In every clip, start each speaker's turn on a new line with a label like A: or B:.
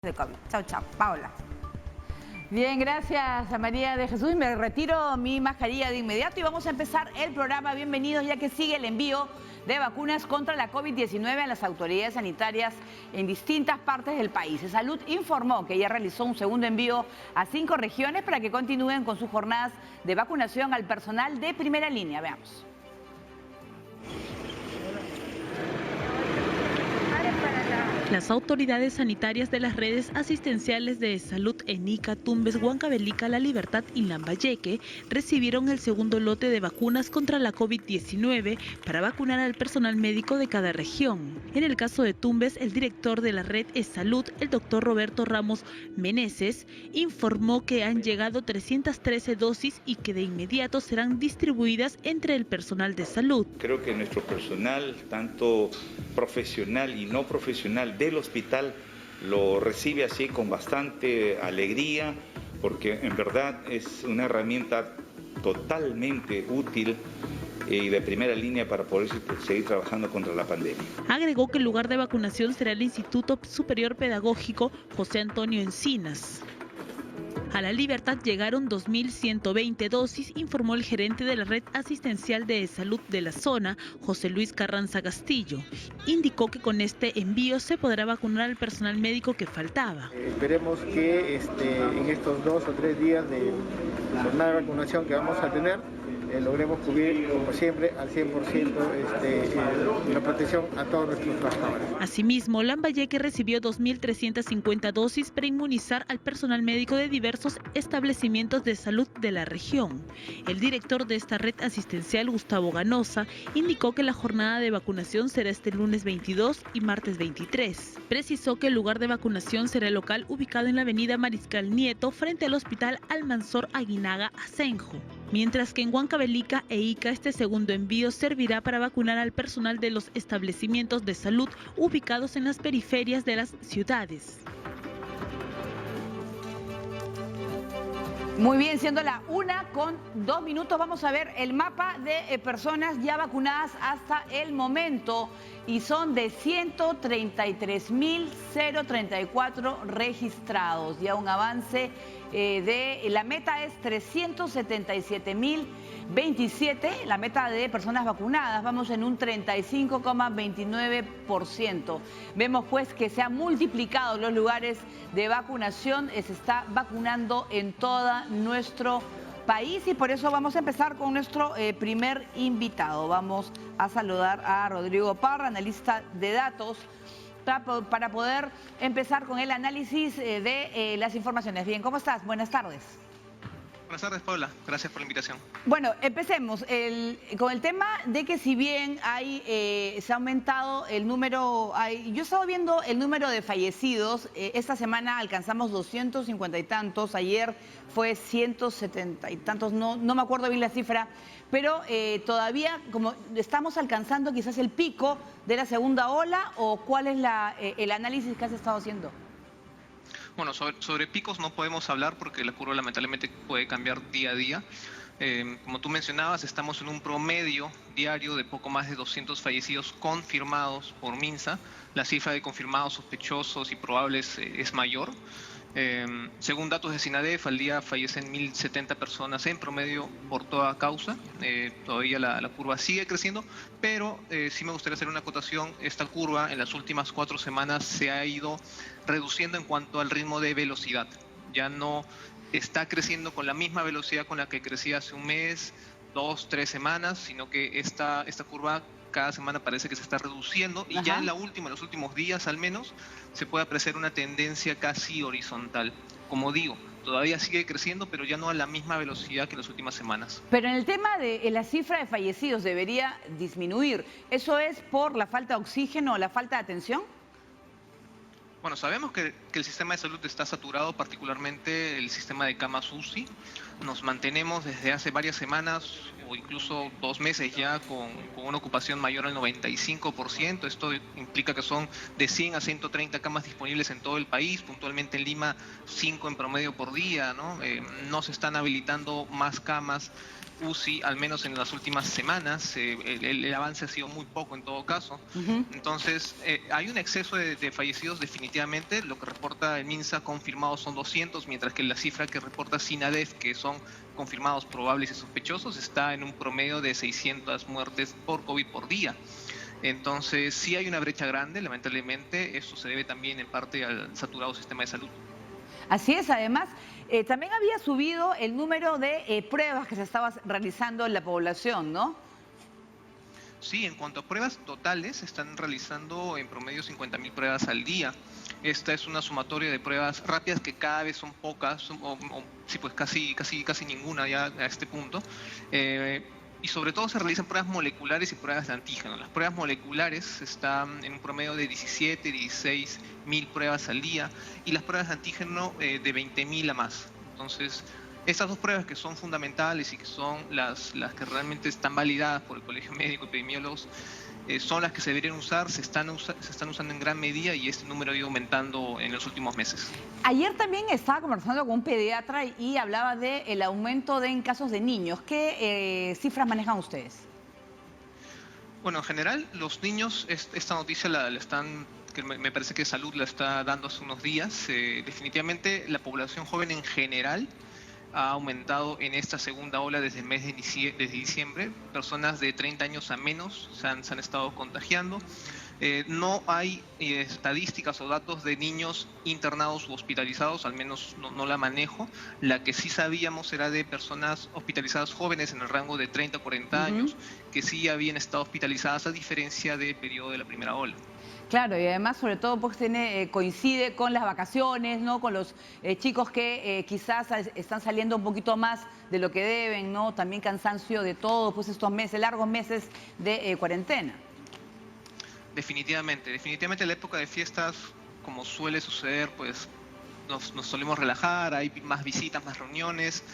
A: de COVID. Chao, chao. Paola. Bien, gracias a María de Jesús. Me retiro mi mascarilla de inmediato y vamos a empezar el programa. Bienvenidos, ya que sigue el envío de vacunas contra la COVID-19 a las autoridades sanitarias en distintas partes del país. Salud informó que ya realizó un segundo envío a 5 regiones para que continúen con sus jornadas de vacunación al personal de primera línea. Veamos.
B: Las autoridades sanitarias de las redes asistenciales de salud en Ica, Tumbes, Huancavelica, La Libertad y Lambayeque recibieron el segundo lote de vacunas contra la COVID-19 para vacunar al personal médico de cada región. En el caso de Tumbes, el director de la red E-Salud, el doctor Roberto Ramos Meneses, informó que han llegado 313 dosis y que de inmediato serán distribuidas entre el personal de salud.
C: Creo que nuestro personal, tanto profesional y no profesional del hospital, lo recibe así con bastante alegría, porque en verdad es una herramienta totalmente útil y de primera línea para poder seguir trabajando contra la pandemia.
B: Agregó que el lugar de vacunación será el Instituto Superior Pedagógico José Antonio Encinas. A La Libertad llegaron 2.120 dosis, informó el gerente de la red asistencial de salud de la zona, José Luis Carranza Castillo. Indicó que con este envío se podrá vacunar al personal médico que faltaba.
D: Esperemos que en estos 2 o 3 días de jornada de vacunación que vamos a tener, logremos cubrir, como siempre, al 100% la protección a todos nuestros trabajadores.
B: Asimismo, Lambayeque recibió 2.350 dosis para inmunizar al personal médico de diversos establecimientos de salud de la región. El director de esta red asistencial, Gustavo Ganosa, indicó que la jornada de vacunación será este lunes 22 y martes 23. Precisó que el lugar de vacunación será el local ubicado en la avenida Mariscal Nieto, frente al Hospital Almanzor Aguinaga Asenjo. Mientras que en Huancavelica e Ica este segundo envío servirá para vacunar al personal de los establecimientos de salud ubicados en las periferias de las ciudades.
A: Muy bien, siendo la 1:02, vamos a ver el mapa de personas ya vacunadas hasta el momento y son de 133.034 registrados, ya un avance la meta es 377.027, la meta de personas vacunadas, vamos en un 35,29%. Vemos pues que se han multiplicado los lugares de vacunación, se está vacunando en todo nuestro país y por eso vamos a empezar con nuestro primer invitado. Vamos a saludar a Rodrigo Parra, analista de datos, para poder empezar con el análisis de las informaciones. Bien, ¿cómo estás? Buenas tardes.
E: Buenas tardes, Paula. Gracias por la invitación.
A: Bueno, empecemos con el tema de que si bien se ha aumentado el número, yo he estado viendo el número de fallecidos, esta semana alcanzamos 250 y tantos, ayer fue 170 y tantos, no me acuerdo bien la cifra, pero todavía como estamos alcanzando quizás el pico de la segunda ola, o ¿cuál es el análisis que has estado haciendo?
E: Bueno, sobre picos no podemos hablar porque la curva lamentablemente puede cambiar día a día. Como tú mencionabas, estamos en un promedio diario de poco más de 200 fallecidos confirmados por MINSA. La cifra de confirmados, sospechosos y probables es mayor. Según datos de SINADEF, al día fallecen 1.070 personas en promedio por toda causa. Todavía la curva sigue creciendo, pero sí me gustaría hacer una acotación. Esta curva en las últimas 4 semanas se ha ido reduciendo en cuanto al ritmo de velocidad. Ya no está creciendo con la misma velocidad con la que crecía hace un mes, 2, 3 semanas, sino que esta curva cada semana parece que se está reduciendo y ya en los últimos días al menos, se puede apreciar una tendencia casi horizontal. Como digo, todavía sigue creciendo, pero ya no a la misma velocidad que en las últimas semanas.
A: Pero en el tema de la cifra de fallecidos debería disminuir. ¿Eso es por la falta de oxígeno o la falta de atención?
E: Bueno, sabemos que el sistema de salud está saturado, particularmente el sistema de camas UCI. Nos mantenemos desde hace varias semanas o incluso 2 meses ya con una ocupación mayor al 95%. Esto implica que son de 100 a 130 camas disponibles en todo el país, puntualmente en Lima 5 en promedio por día, ¿no? No se están habilitando más camas UCI, al menos en las últimas semanas. El avance ha sido muy poco en todo caso. Entonces, hay un exceso de fallecidos definitivamente definitivamente. Lo que reporta el MINSA confirmados son 200, mientras que la cifra que reporta SINADEF, que son confirmados, probables y sospechosos, está en un promedio de 600 muertes por COVID por día. Entonces, sí hay una brecha grande, lamentablemente. Esto se debe también en parte al saturado sistema de salud.
A: Así es, además, también había subido el número de pruebas que se estaba realizando en la población, ¿no?
E: Sí, en cuanto a pruebas totales, se están realizando en promedio 50.000 pruebas al día. Esta es una sumatoria de pruebas rápidas que cada vez son pocas, sí, pues casi ninguna ya a este punto. Y sobre todo se realizan pruebas moleculares y pruebas de antígeno. Las pruebas moleculares están en un promedio de 17, 16.000 pruebas al día y las pruebas de antígeno de 20.000 a más. Entonces, estas dos pruebas que son fundamentales y que son las que realmente están validadas por el Colegio Médico y Epidemiólogos, son las que se deberían usar, se están usando en gran medida y este número ha ido aumentando en los últimos meses.
A: Ayer también estaba conversando con un pediatra y hablaba del aumento en casos de niños. ¿Qué cifras manejan ustedes?
E: Bueno, en general, los niños, esta noticia la están, que me parece que Salud la está dando hace unos días. Definitivamente la población joven en general ha aumentado en esta segunda ola desde el mes de diciembre. Personas de 30 años a menos se han estado contagiando. No hay estadísticas o datos de niños internados u hospitalizados, al menos no la manejo. La que sí sabíamos era de personas hospitalizadas jóvenes en el rango de 30 a 40 años, que sí habían estado hospitalizadas a diferencia del periodo de la primera ola.
A: Claro, y además sobre todo pues coincide con las vacaciones, ¿no? Con los chicos que quizás están saliendo un poquito más de lo que deben, ¿no? También cansancio de todo, pues estos meses, largos meses de cuarentena.
E: Definitivamente la época de fiestas, como suele suceder, pues nos solemos relajar, hay más visitas, más reuniones,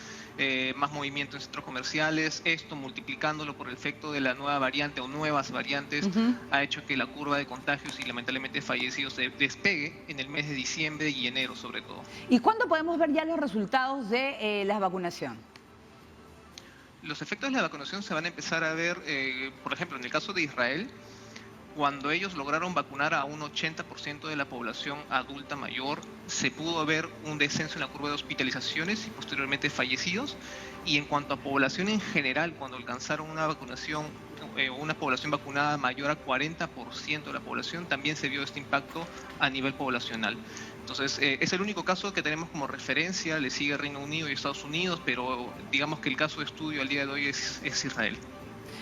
E: más movimiento en centros comerciales. Esto, multiplicándolo por el efecto de la nueva variante o nuevas variantes, ha hecho que la curva de contagios y lamentablemente fallecidos despegue en el mes de diciembre y enero sobre todo.
A: ¿Y cuándo podemos ver ya los resultados de la vacunación?
E: Los efectos de la vacunación se van a empezar a ver, por ejemplo, en el caso de Israel, cuando ellos lograron vacunar a un 80% de la población adulta mayor, se pudo ver un descenso en la curva de hospitalizaciones y posteriormente fallecidos. Y en cuanto a población en general, cuando alcanzaron una vacunación, una población vacunada mayor a 40% de la población, también se vio este impacto a nivel poblacional. Entonces, es el único caso que tenemos como referencia, le sigue Reino Unido y Estados Unidos, pero digamos que el caso de estudio al día de hoy es Israel.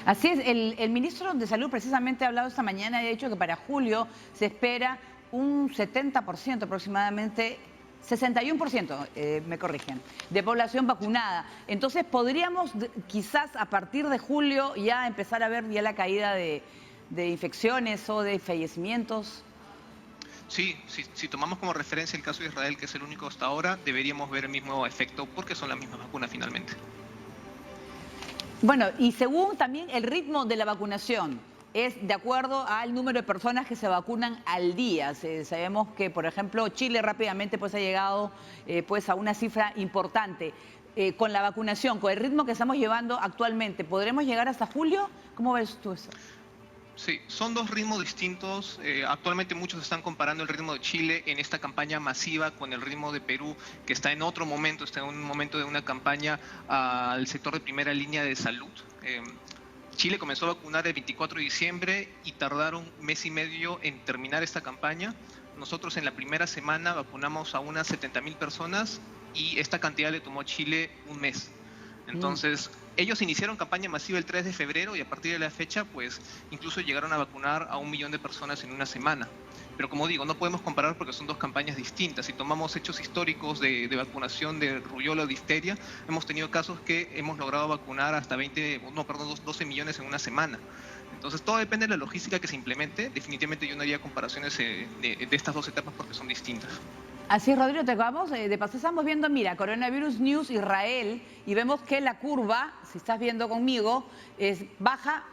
A: Así es, el ministro de Salud precisamente ha hablado esta mañana y ha dicho que para julio se espera un 70% aproximadamente, 61%, me corrigen, de población vacunada. Entonces, ¿podríamos quizás a partir de julio ya empezar a ver ya la caída de infecciones o de fallecimientos?
E: Sí, si tomamos como referencia el caso de Israel, que es el único hasta ahora, deberíamos ver el mismo efecto porque son las mismas vacunas finalmente.
A: Bueno, y según también el ritmo de la vacunación, es de acuerdo al número de personas que se vacunan al día. Sabemos que, por ejemplo, Chile rápidamente pues ha llegado pues a una cifra importante. Con la vacunación, con el ritmo que estamos llevando actualmente, ¿podremos llegar hasta julio? ¿Cómo ves tú eso?
E: Sí, son dos ritmos distintos. Actualmente muchos están comparando el ritmo de Chile en esta campaña masiva con el ritmo de Perú, que está en otro momento, está en un momento de una campaña al sector de primera línea de salud. Chile comenzó a vacunar el 24 de diciembre y tardaron un mes y medio en terminar esta campaña. Nosotros en la primera semana vacunamos a unas 70.000 personas y esta cantidad le tomó a Chile un mes. Entonces, ellos iniciaron campaña masiva el 3 de febrero y a partir de la fecha, pues, incluso llegaron a vacunar a 1 millón de personas en una semana. Pero como digo, no podemos comparar porque son dos campañas distintas. Si tomamos hechos históricos de vacunación de rubiola o difteria, hemos tenido casos que hemos logrado vacunar hasta 12 millones en una semana. Entonces, todo depende de la logística que se implemente. Definitivamente yo no haría comparaciones de estas dos etapas porque son distintas.
A: Así es, Rodrigo, te acabamos de pasar, estamos viendo, mira, Coronavirus News Israel, y vemos que la curva, si estás viendo conmigo, baja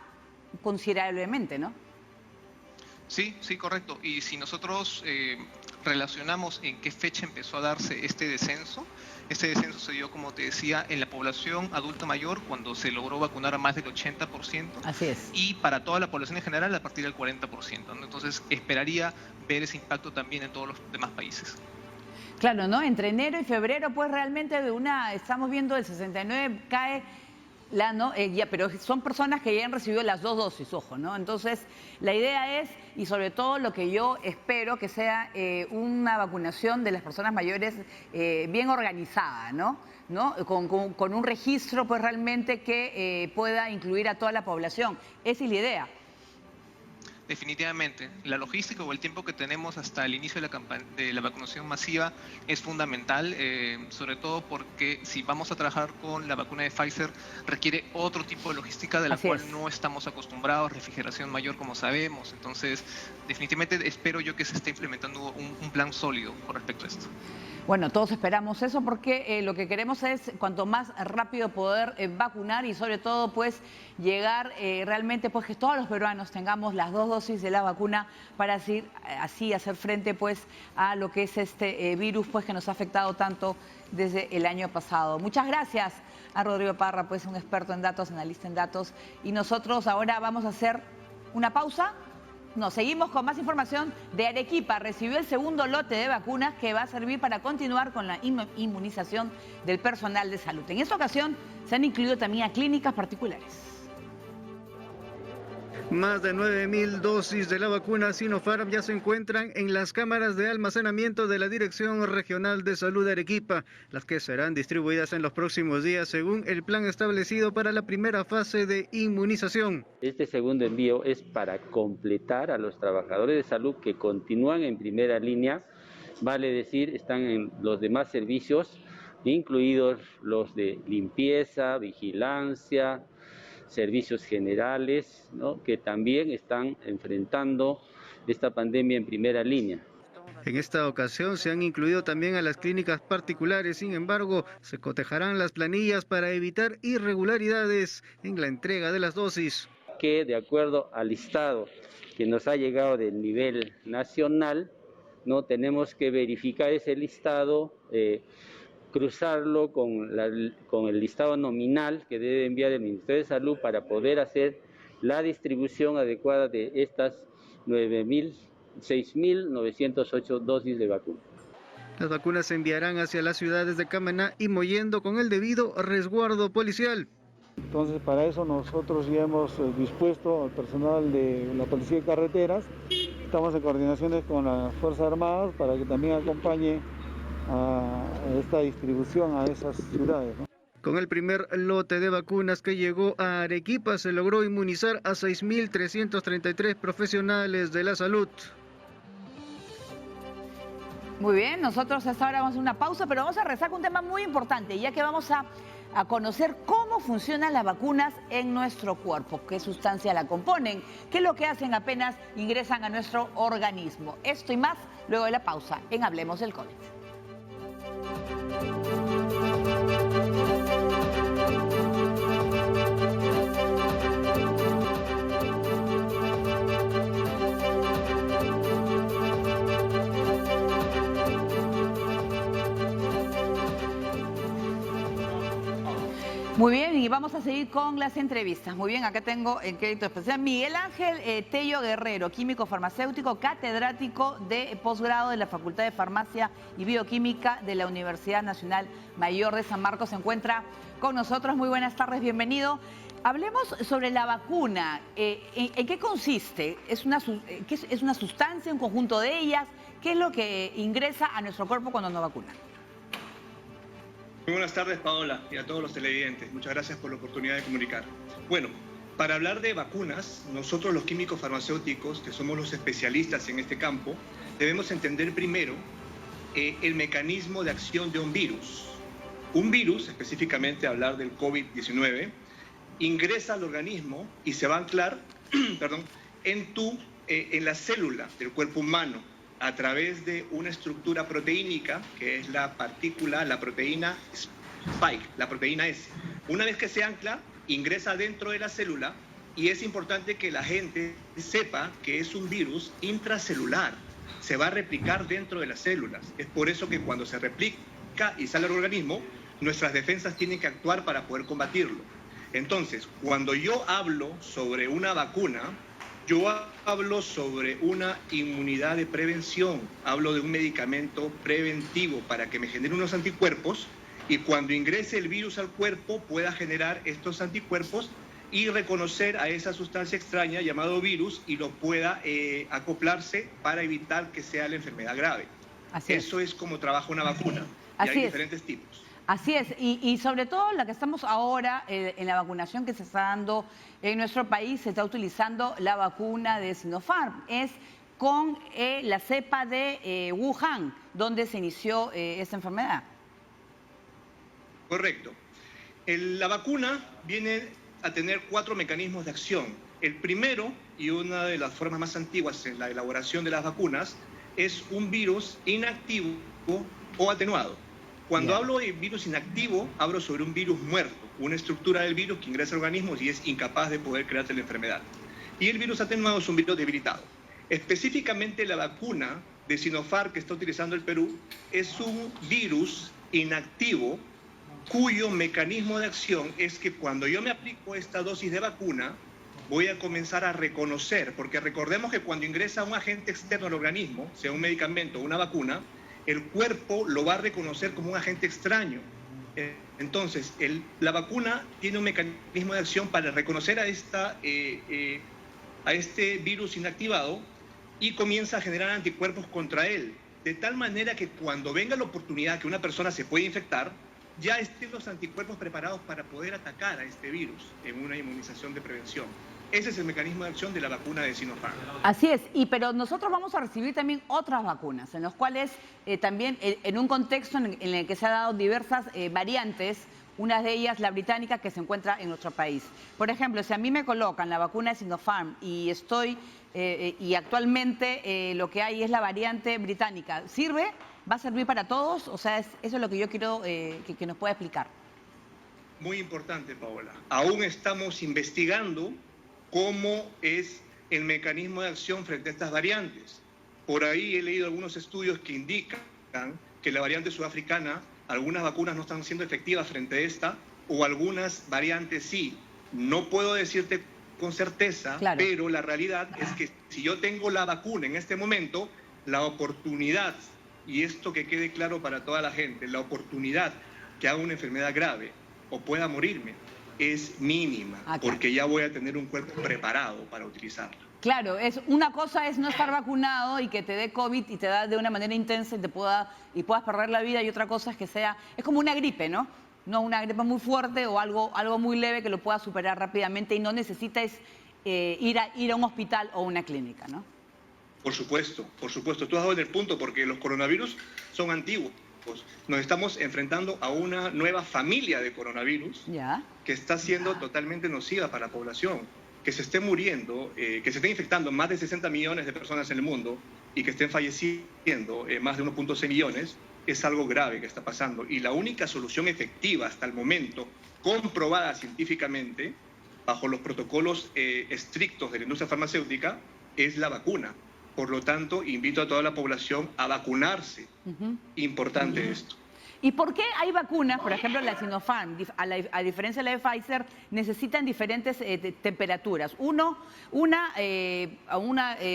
A: considerablemente, ¿no?
E: Sí, correcto. Y si nosotros relacionamos en qué fecha empezó a darse este descenso. Este descenso se dio, como te decía, en la población adulta mayor, cuando se logró vacunar a más del 80%.
A: Así es.
E: Y para toda la población en general a partir del 40%, ¿no? Entonces esperaría ver ese impacto también en todos los demás países.
A: Claro, ¿no? Entre enero y febrero, pues realmente estamos viendo el 69 cae pero son personas que ya han recibido las 2 dosis, ojo, ¿no? Entonces, la idea es, y sobre todo lo que yo espero que sea una vacunación de las personas mayores bien organizada, ¿no? Con un registro, pues realmente que pueda incluir a toda la población. Esa es la idea.
E: Definitivamente, la logística o el tiempo que tenemos hasta el inicio de la vacunación masiva es fundamental, sobre todo porque si vamos a trabajar con la vacuna de Pfizer requiere otro tipo de logística de la cual no estamos acostumbrados, refrigeración mayor como sabemos, entonces definitivamente espero yo que se esté implementando un plan sólido con respecto a esto.
A: Bueno, todos esperamos eso porque lo que queremos es cuanto más rápido poder vacunar y sobre todo pues llegar realmente pues que todos los peruanos tengamos las 2 dosis de la vacuna para así hacer frente pues a lo que es este virus pues que nos ha afectado tanto desde el año pasado. Muchas gracias a Rodrigo Parra, pues un experto en datos, analista en datos, y nosotros ahora vamos a hacer una pausa. Nos seguimos con más información de Arequipa. Recibió el segundo lote de vacunas que va a servir para continuar con la inmunización del personal de salud. En esta ocasión se han incluido también a clínicas particulares.
F: Más de 9.000 dosis de la vacuna Sinopharm ya se encuentran en las cámaras de almacenamiento de la Dirección Regional de Salud de Arequipa, las que serán distribuidas en los próximos días según el plan establecido para la primera fase de inmunización.
G: Este segundo envío es para completar a los trabajadores de salud que continúan en primera línea, vale decir, están en los demás servicios, incluidos los de limpieza, vigilancia, servicios generales, ¿no?, que también están enfrentando esta pandemia en primera línea.
F: En esta ocasión se han incluido también a las clínicas particulares, sin embargo, se cotejarán las planillas para evitar irregularidades en la entrega de las dosis.
G: Que de acuerdo al listado que nos ha llegado del nivel nacional, no tenemos que verificar ese listado, cruzarlo con el listado nominal que debe enviar el Ministerio de Salud para poder hacer la distribución adecuada de estas 6.908 dosis de vacuna.
F: Las vacunas se enviarán hacia las ciudades de Camaná y Mollendo con el debido resguardo policial.
D: Entonces, para eso nosotros ya hemos dispuesto al personal de la Policía de Carreteras. Estamos en coordinaciones con las Fuerzas Armadas para que también acompañe a esta distribución a esas ciudades, ¿no?
F: Con el primer lote de vacunas que llegó a Arequipa se logró inmunizar a 6.333 profesionales de la salud.
A: Muy bien, nosotros hasta ahora vamos a hacer una pausa, pero vamos a regresar con un tema muy importante, ya que vamos a conocer cómo funcionan las vacunas en nuestro cuerpo, qué sustancia la componen, qué es lo que hacen apenas ingresan a nuestro organismo. Esto y más luego de la pausa en Hablemos del COVID. Muy bien, y vamos a seguir con las entrevistas. Muy bien, acá tengo en crédito especial Miguel Ángel Tello Guerrero, químico farmacéutico, catedrático de posgrado de la Facultad de Farmacia y Bioquímica de la Universidad Nacional Mayor de San Marcos. Se encuentra con nosotros. Muy buenas tardes, bienvenido. Hablemos sobre la vacuna. ¿En qué consiste? ¿Es una sustancia, un conjunto de ellas? ¿Qué es lo que ingresa a nuestro cuerpo cuando nos vacunan?
H: Muy buenas tardes, Paola, y a todos los televidentes. Muchas gracias por la oportunidad de comunicar. Bueno, para hablar de vacunas, nosotros los químicos farmacéuticos, que somos los especialistas en este campo, debemos entender primero el mecanismo de acción de un virus. Un virus, específicamente hablar del COVID-19, ingresa al organismo y se va a anclar en la célula del cuerpo humano, a través de una estructura proteínica, que es la proteína Spike, la proteína S. Una vez que se ancla, ingresa dentro de la célula y es importante que la gente sepa que es un virus intracelular. se va a replicar dentro de las células. Es por eso que cuando se replica y sale al organismo, nuestras defensas tienen que actuar para poder combatirlo. Entonces, cuando yo hablo sobre una vacuna, yo hablo sobre una inmunidad de prevención, hablo de un medicamento preventivo para que me genere unos anticuerpos y cuando ingrese el virus al cuerpo pueda generar estos anticuerpos y reconocer a esa sustancia extraña llamado virus y lo pueda acoplarse para evitar que sea la enfermedad grave. Eso es como trabaja una vacuna. Y hay diferentes tipos.
A: Así es, y sobre todo la que estamos ahora en la vacunación que se está dando en nuestro país, se está utilizando la vacuna de Sinopharm. Es con la cepa de Wuhan, donde se inició esta enfermedad.
H: Correcto. La vacuna viene a tener 4 mecanismos de acción. El primero, y una de las formas más antiguas en la elaboración de las vacunas, es un virus inactivo o atenuado. Cuando hablo de virus inactivo, hablo sobre un virus muerto, una estructura del virus que ingresa al organismo y es incapaz de poder crearse la enfermedad. Y el virus atenuado es un virus debilitado. Específicamente la vacuna de Sinopharm que está utilizando el Perú es un virus inactivo cuyo mecanismo de acción es que cuando yo me aplico esta dosis de vacuna, voy a comenzar a reconocer, porque recordemos que cuando ingresa un agente externo al organismo, sea un medicamento o una vacuna, el cuerpo lo va a reconocer como un agente extraño. Entonces, la vacuna tiene un mecanismo de acción para reconocer a este virus inactivado y comienza a generar anticuerpos contra él, de tal manera que cuando venga la oportunidad que una persona se puede infectar, ya estén los anticuerpos preparados para poder atacar a este virus en una inmunización de prevención. Ese es el mecanismo de acción de la vacuna de Sinopharm.
A: Así es, pero nosotros vamos a recibir también otras vacunas, en las cuales también en un contexto en el que se han dado diversas variantes, una de ellas la británica que se encuentra en nuestro país. Por ejemplo, si a mí me colocan la vacuna de Sinopharm y y actualmente lo que hay es la variante británica, ¿sirve? ¿Va a servir para todos? O sea, eso es lo que yo quiero que nos pueda explicar.
H: Muy importante, Paola. Aún estamos investigando cómo es el mecanismo de acción frente a estas variantes. Por ahí he leído algunos estudios que indican que la variante sudafricana, algunas vacunas no están siendo efectivas frente a esta, o algunas variantes sí. No puedo decirte con certeza, pero la realidad es que si yo tengo la vacuna en este momento, la oportunidad, y esto que quede claro para toda la gente, la oportunidad que haga una enfermedad grave o pueda morirme, es mínima, porque ya voy a tener un cuerpo preparado para utilizarla.
A: Claro, una cosa es no estar vacunado y que te dé COVID y te da de una manera intensa y puedas perder la vida, y otra cosa es que es como una gripe, ¿no? No una gripe muy fuerte o algo muy leve que lo puedas superar rápidamente y no necesitas ir a un hospital o una clínica, ¿no?
H: Por supuesto, tú has dado en el punto, porque los coronavirus son antiguos. Nos estamos enfrentando a una nueva familia de coronavirus que está siendo totalmente nociva para la población, que se esté muriendo, que se esté infectando más de 60 millones de personas en el mundo y que estén falleciendo más de 1.6 millones, es algo grave que está pasando. Y la única solución efectiva hasta el momento, comprobada científicamente, bajo los protocolos estrictos de la industria farmacéutica, es la vacuna. Por lo tanto, invito a toda la población a vacunarse. Importante esto.
A: ¿Y por qué hay vacunas, por ejemplo la Sinopharm, a diferencia de la de Pfizer, necesitan diferentes temperaturas? Una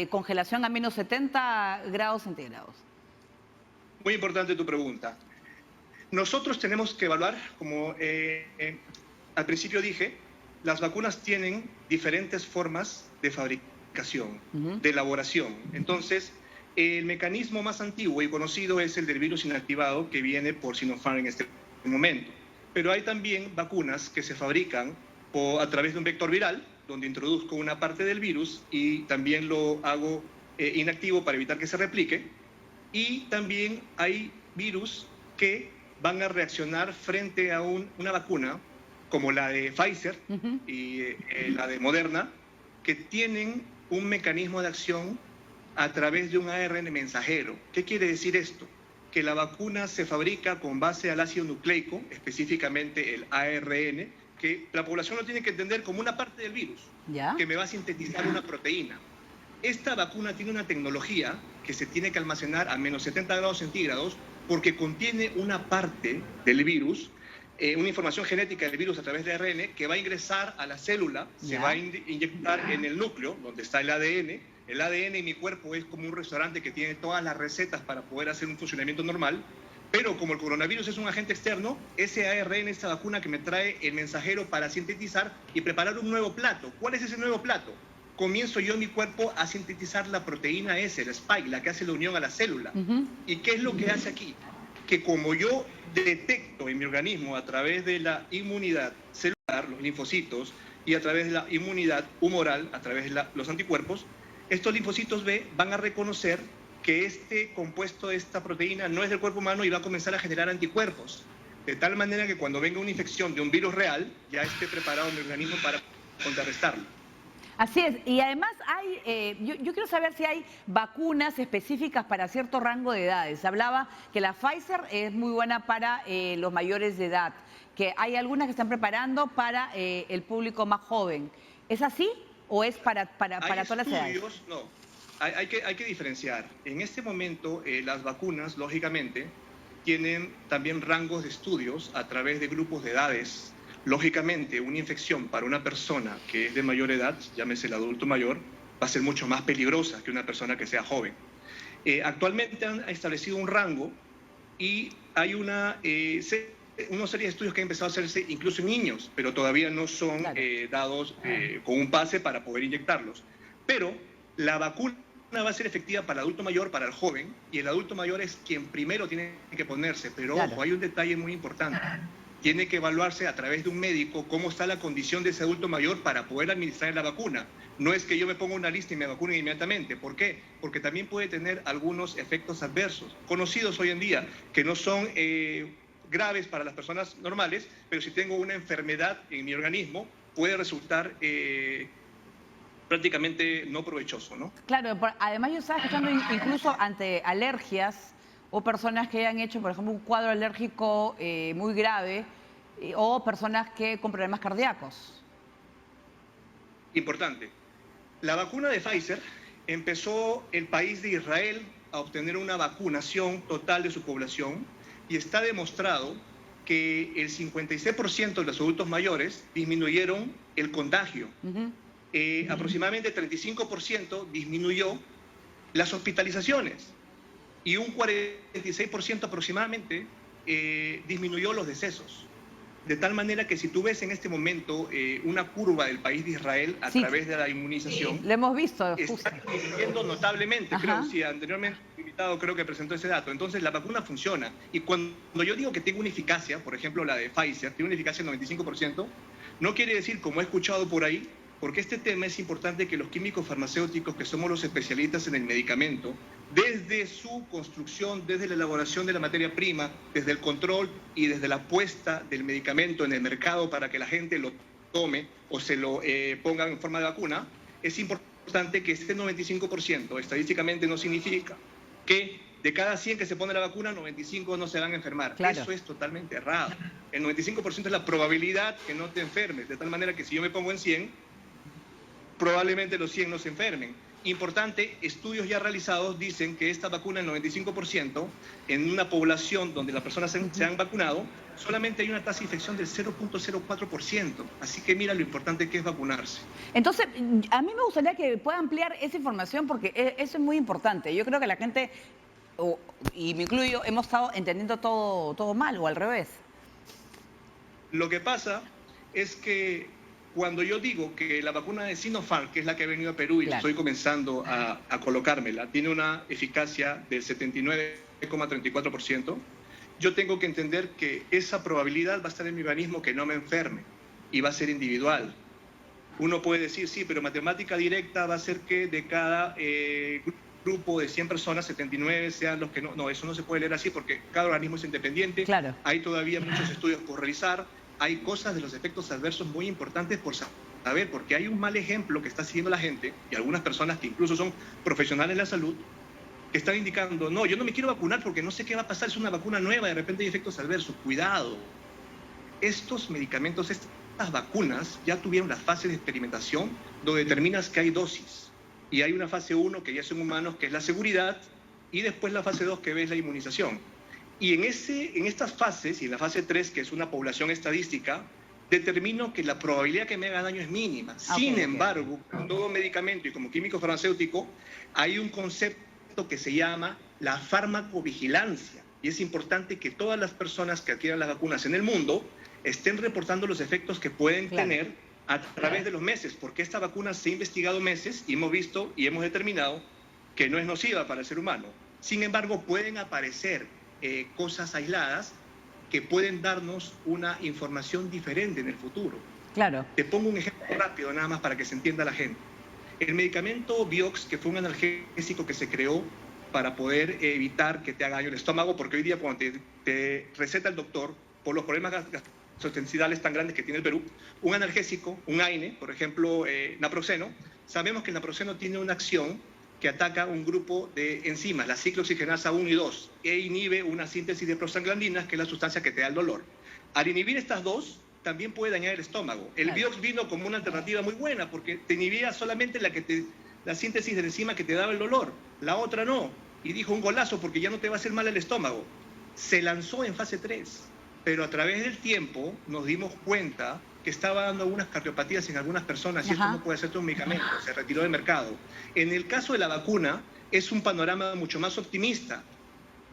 A: congelación a menos 70 grados centígrados.
H: Muy importante tu pregunta. Nosotros tenemos que evaluar, como al principio dije, las vacunas tienen diferentes formas de fabricación, de elaboración. Entonces, el mecanismo más antiguo y conocido es el del virus inactivado que viene por Sinopharm en este momento. Pero hay también vacunas que se fabrican a través de un vector viral, donde introduzco una parte del virus y también lo hago inactivo para evitar que se replique. Y también hay virus que van a reaccionar frente a una vacuna, como la de Pfizer y la de Moderna, que tienen un mecanismo de acción a través de un ARN mensajero. ¿Qué quiere decir esto? Que la vacuna se fabrica con base al ácido nucleico, específicamente el ARN, que la población lo tiene que entender como una parte del virus, que me va a sintetizar una proteína. Esta vacuna tiene una tecnología que se tiene que almacenar a menos 70 grados centígrados porque contiene una parte del virus, una información genética del virus a través de ARN que va a ingresar a la célula, se va a inyectar en el núcleo donde está el ADN. El ADN en mi cuerpo es como un restaurante que tiene todas las recetas para poder hacer un funcionamiento normal, pero como el coronavirus es un agente externo, ese ARN, esta vacuna que me trae el mensajero para sintetizar y preparar un nuevo plato. ¿Cuál es ese nuevo plato? Comienzo yo en mi cuerpo a sintetizar la proteína S, la spike, la que hace la unión a la célula. ¿Y qué es lo que hace aquí? Que como yo detecto en mi organismo a través de la inmunidad celular, los linfocitos, y a través de la inmunidad humoral, a través de los anticuerpos, estos linfocitos B van a reconocer que este compuesto, esta proteína, no es del cuerpo humano y va a comenzar a generar anticuerpos. De tal manera que cuando venga una infección de un virus real, ya esté preparado mi organismo para contrarrestarlo.
A: Así es, y además yo quiero saber si hay vacunas específicas para cierto rango de edades. Se hablaba que la Pfizer es muy buena para los mayores de edad, que hay algunas que están preparando para el público más joven. ¿Es así o es para todas las edades?
H: No, hay que diferenciar. En este momento las vacunas, lógicamente, tienen también rangos de estudios a través de grupos de edades. Lógicamente, una infección para una persona que es de mayor edad, llámese el adulto mayor, va a ser mucho más peligrosa que una persona que sea joven. Actualmente han establecido un rango y hay una serie de estudios que han empezado a hacerse incluso en niños, pero todavía no son dados con un pase para poder inyectarlos. Pero la vacuna va a ser efectiva para el adulto mayor, para el joven, y el adulto mayor es quien primero tiene que ponerse. Pero ojo, hay un detalle muy importante. Tiene que evaluarse a través de un médico cómo está la condición de ese adulto mayor para poder administrar la vacuna. No es que yo me ponga una lista y me vacune inmediatamente. ¿Por qué? Porque también puede tener algunos efectos adversos, conocidos hoy en día, que no son graves para las personas normales, pero si tengo una enfermedad en mi organismo, puede resultar prácticamente no provechoso, ¿no?
A: Claro, además yo estaba escuchando incluso ante alergias o personas que hayan hecho, por ejemplo, un cuadro alérgico muy grave o personas que con problemas cardíacos.
H: Importante. La vacuna de Pfizer empezó el país de Israel a obtener una vacunación total de su población y está demostrado que el 56% de los adultos mayores disminuyeron el contagio. Aproximadamente 35% disminuyó las hospitalizaciones. Y un 46% aproximadamente disminuyó los decesos. De tal manera que si tú ves en este momento una curva del país de Israel a través de la inmunización,
A: lo hemos visto,
H: está disminuyendo notablemente. Creo, sí, anteriormente el invitado creo que presentó ese dato. Entonces la vacuna funciona. Y cuando yo digo que tiene una eficacia, por ejemplo la de Pfizer, tiene una eficacia del 95%, no quiere decir, como he escuchado por ahí, porque este tema es importante que los químicos farmacéuticos, que somos los especialistas en el medicamento, desde su construcción, desde la elaboración de la materia prima, desde el control y desde la puesta del medicamento en el mercado para que la gente lo tome o se lo ponga en forma de vacuna, es importante que este 95% estadísticamente no significa que de cada 100 que se pone la vacuna, 95 no se van a enfermar. Claro. Eso es totalmente errado. El 95% es la probabilidad que no te enfermes, de tal manera que si yo me pongo en 100, probablemente los 100 no se enfermen. Importante, estudios ya realizados dicen que esta vacuna, el 95%, en una población donde las personas se han vacunado, solamente hay una tasa de infección del 0.04%. Así que mira lo importante que es vacunarse.
A: Entonces, a mí me gustaría que pueda ampliar esa información porque eso es muy importante. Yo creo que la gente, y me incluyo, hemos estado entendiendo todo mal o al revés.
H: Lo que pasa es que cuando yo digo que la vacuna de Sinopharm, que es la que ha venido a Perú y estoy comenzando a colocármela, tiene una eficacia del 79,34%, yo tengo que entender que esa probabilidad va a estar en mi organismo que no me enferme y va a ser individual. Uno puede decir, sí, pero matemática directa va a ser que de cada grupo de 100 personas, 79 sean los que no. No, eso no se puede leer así porque cada organismo es independiente.
A: Claro.
H: Hay todavía muchos estudios por realizar. Hay cosas de los efectos adversos muy importantes por saber, porque hay un mal ejemplo que está siguiendo la gente y algunas personas que incluso son profesionales de la salud que están indicando, no, yo no me quiero vacunar porque no sé qué va a pasar, es una vacuna nueva, de repente hay efectos adversos. Cuidado, estos medicamentos, estas vacunas ya tuvieron la fase de experimentación donde determinas que hay dosis y hay una fase 1 que ya son humanos, que es la seguridad, y después la fase 2 que ves la inmunización. Y en estas fases, y en la fase 3, que es una población estadística, determino que la probabilidad que me haga daño es mínima. Sin embargo, con todo medicamento y como químico farmacéutico, hay un concepto que se llama la farmacovigilancia. Y es importante que todas las personas que adquieran las vacunas en el mundo estén reportando los efectos que pueden tener a través de los meses, porque esta vacuna se ha investigado meses y hemos visto y hemos determinado que no es nociva para el ser humano. Sin embargo, pueden aparecer cosas aisladas que pueden darnos una información diferente en el futuro.
A: Claro.
H: Te pongo un ejemplo rápido nada más para que se entienda la gente. El medicamento Vioxx, que fue un analgésico que se creó para poder evitar que te haga daño el estómago, porque hoy día cuando te receta el doctor, por los problemas gastrointestinales tan grandes que tiene el Perú, un analgésico, un AINE, por ejemplo, naproxeno, sabemos que el naproxeno tiene una acción que ataca un grupo de enzimas, la ciclooxigenasa 1 y 2, e inhibe una síntesis de prostaglandinas, que es la sustancia que te da el dolor. Al inhibir estas dos, también puede dañar el estómago. El Vioxx vino como una alternativa muy buena, porque te inhibía solamente la síntesis de la enzima que te daba el dolor, la otra no. Y dijo un golazo, porque ya no te va a hacer mal el estómago. Se lanzó en fase 3, pero a través del tiempo nos dimos cuenta que estaba dando algunas cardiopatías en algunas personas y esto no puede ser un medicamento, se retiró del mercado. En el caso de la vacuna es un panorama mucho más optimista,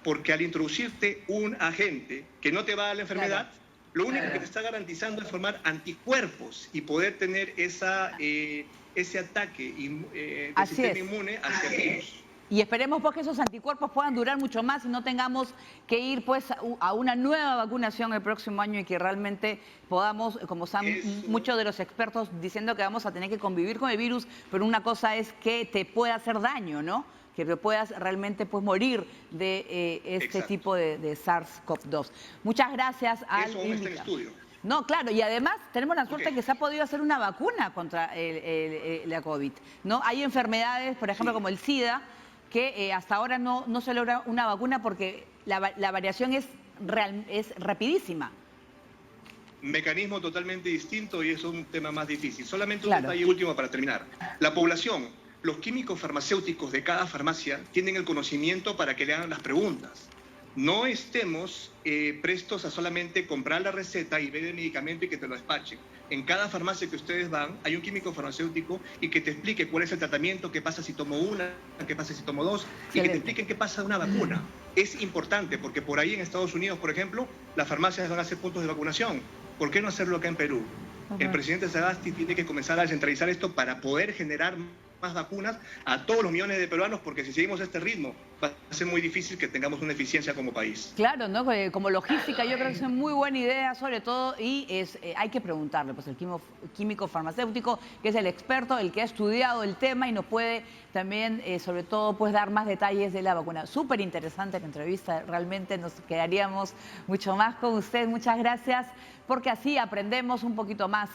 H: porque al introducirte un agente que no te va a dar la enfermedad, lo único que te está garantizando es formar anticuerpos y poder tener ese ataque del sistema inmune hacia el virus.
A: Y esperemos pues que esos anticuerpos puedan durar mucho más y no tengamos que ir pues a una nueva vacunación el próximo año y que realmente podamos, como están muchos de los expertos diciendo que vamos a tener que convivir con el virus, pero una cosa es que te pueda hacer daño, ¿no? Que te puedas realmente pues morir de este tipo de SARS-CoV-2. Muchas gracias al
H: Eso aún está en estudio.
A: No, claro, y además tenemos la suerte que se ha podido hacer una vacuna contra la COVID, ¿no? Hay enfermedades, por ejemplo, como el SIDA, que hasta ahora no se logra una vacuna porque la variación es rapidísima.
H: Mecanismo totalmente distinto y es un tema más difícil. Solamente un detalle último para terminar. La población, los químicos farmacéuticos de cada farmacia tienen el conocimiento para que le hagan las preguntas. No estemos prestos a solamente comprar la receta y ver el medicamento y que te lo despachen. En cada farmacia que ustedes van hay un químico farmacéutico y que te explique cuál es el tratamiento, qué pasa si tomo una, qué pasa si tomo dos, y que te expliquen qué pasa de una vacuna. Es importante porque por ahí en Estados Unidos, por ejemplo, las farmacias van a hacer puntos de vacunación. ¿Por qué no hacerlo acá en Perú? El presidente Sagasti tiene que comenzar a centralizar esto para poder generar más vacunas a todos los millones de peruanos, porque si seguimos este ritmo va a ser muy difícil que tengamos una eficiencia como país.
A: Claro, ¿no? Como logística yo creo que es una muy buena idea, sobre todo, y hay que preguntarle, pues el químico farmacéutico, que es el experto, el que ha estudiado el tema y nos puede también, sobre todo, pues dar más detalles de la vacuna. Súper interesante la entrevista, realmente nos quedaríamos mucho más con usted. Muchas gracias, porque así aprendemos un poquito más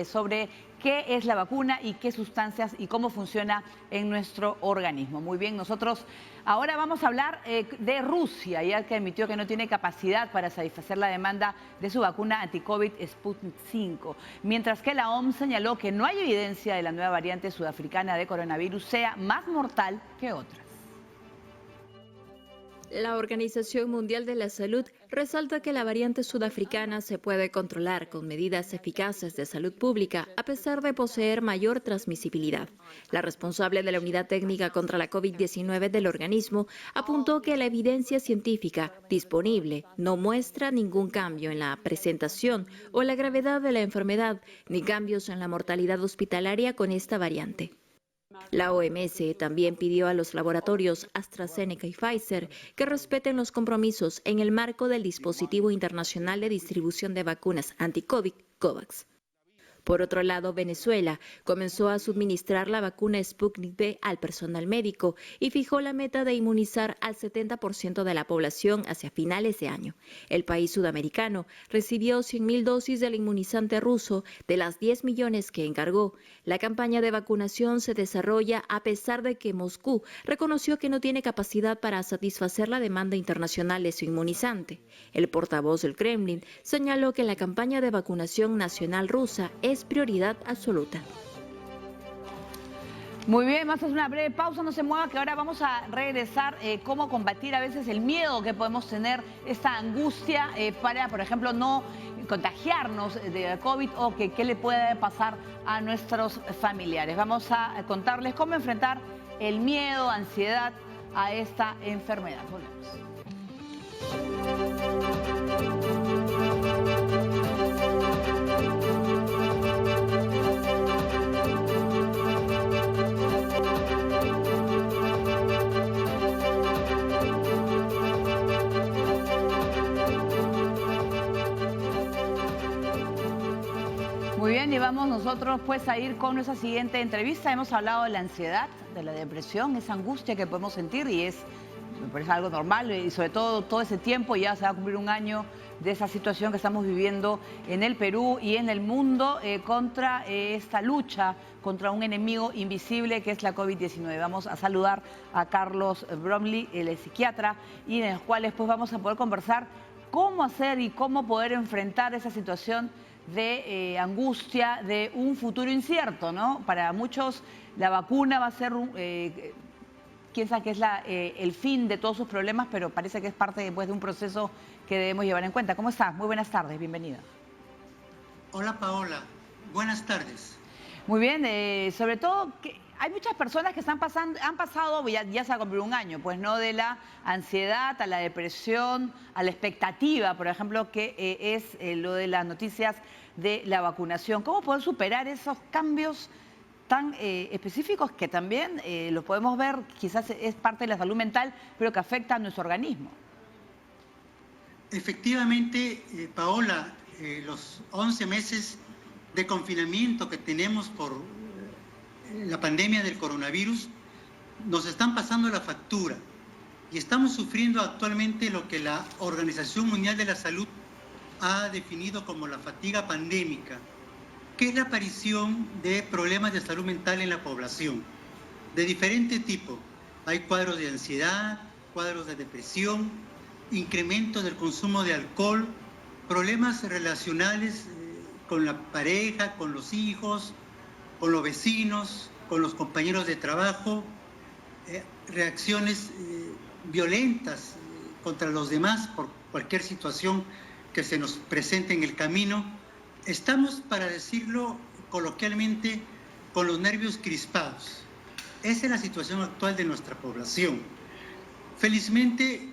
A: sobre qué es la vacuna y qué sustancias y cómo funciona en nuestro organismo. Muy bien, nosotros ahora vamos a hablar de Rusia, ya que admitió que no tiene capacidad para satisfacer la demanda de su vacuna anti-COVID Sputnik 5, mientras que la OMS señaló que no hay evidencia de la nueva variante sudafricana de coronavirus sea más mortal que otras.
I: La Organización Mundial de la Salud resalta que la variante sudafricana se puede controlar con medidas eficaces de salud pública a pesar de poseer mayor transmisibilidad. La responsable de la Unidad Técnica contra la COVID-19 del organismo apuntó que la evidencia científica disponible no muestra ningún cambio en la presentación o la gravedad de la enfermedad, ni cambios en la mortalidad hospitalaria con esta variante. La OMS también pidió a los laboratorios AstraZeneca y Pfizer que respeten los compromisos en el marco del dispositivo internacional de distribución de vacunas anti-COVID, COVAX. Por otro lado, Venezuela comenzó a suministrar la vacuna Sputnik V al personal médico y fijó la meta de inmunizar al 70% de la población hacia finales de año. El país sudamericano recibió 100.000 dosis del inmunizante ruso de las 10 millones que encargó. La campaña de vacunación se desarrolla a pesar de que Moscú reconoció que no tiene capacidad para satisfacer la demanda internacional de su inmunizante. El portavoz del Kremlin señaló que la campaña de vacunación nacional rusa es prioridad absoluta.
A: Muy bien, vamos a hacer una breve pausa, no se mueva, que ahora vamos a regresar cómo combatir a veces el miedo que podemos tener, esta angustia para, por ejemplo, no contagiarnos de COVID o que qué le puede pasar a nuestros familiares. Vamos a contarles cómo enfrentar el miedo, ansiedad a esta enfermedad. Volvemos. Muy bien, y vamos nosotros pues a ir con nuestra siguiente entrevista. Hemos hablado de la ansiedad, de la depresión, esa angustia que podemos sentir y me parece algo normal y sobre todo ese tiempo, ya se va a cumplir un año de esa situación que estamos viviendo en el Perú y en el mundo contra esta lucha contra un enemigo invisible que es la COVID-19. Vamos a saludar a Carlos Bromley, él es psiquiatra, y en los cuales pues vamos a poder conversar cómo hacer y cómo poder enfrentar esa situación de angustia, de un futuro incierto, ¿no? Para muchos la vacuna va a ser, piensan que es el fin de todos sus problemas, pero parece que es parte después de un proceso que debemos llevar en cuenta. ¿Cómo estás? Muy buenas tardes, bienvenida.
J: Hola Paola, buenas tardes.
A: Muy bien, sobre todo que hay muchas personas que han pasado, ya se ha cumplido un año, pues no, de la ansiedad a la depresión, a la expectativa, por ejemplo, que es lo de las noticias de la vacunación. ¿Cómo poder superar esos cambios tan específicos que también lo podemos ver, quizás es parte de la salud mental, pero que afecta a nuestro organismo?
J: Efectivamente, Paola, los 11 meses de confinamiento que tenemos por la pandemia del coronavirus nos están pasando la factura y estamos sufriendo actualmente lo que la Organización Mundial de la Salud ha definido como la fatiga pandémica, que es la aparición de problemas de salud mental en la población, de diferente tipo. Hay cuadros de ansiedad, cuadros de depresión, incremento del consumo de alcohol, problemas relacionales con la pareja, con los hijos, con los vecinos, con los compañeros de trabajo, reacciones violentas contra los demás por cualquier situación que se nos presente en el camino. Estamos, para decirlo coloquialmente, con los nervios crispados. Esa es la situación actual de nuestra población. Felizmente,